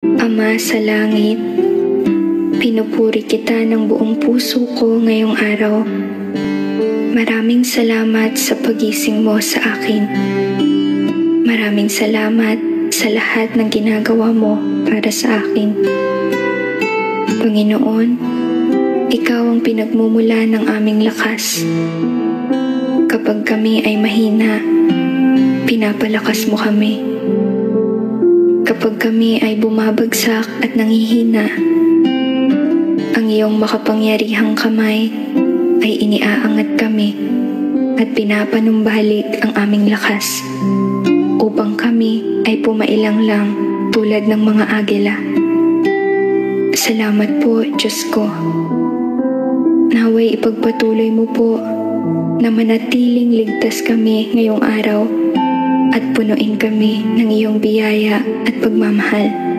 Ama sa langit, pinupuri kita ng buong puso ko ngayong araw. Maraming salamat sa pagising mo sa akin. Maraming salamat sa lahat ng ginagawa mo para sa akin. Panginoon, Ikaw ang pinagmumula ng aming lakas. Kapag kami ay mahina, pinapalakas mo kami. Kapag kami ay bumabagsak at nanghihina, ang iyong makapangyarihang kamay ay iniaangat kami at pinapanumbalik ang aming lakas upang kami ay pumailang lang tulad ng mga agila. Salamat po, Diyos ko. Naway ipagpatuloy mo po na manatiling ligtas kami ngayong araw at punuin kami ng iyong biyaya at pagmamahal.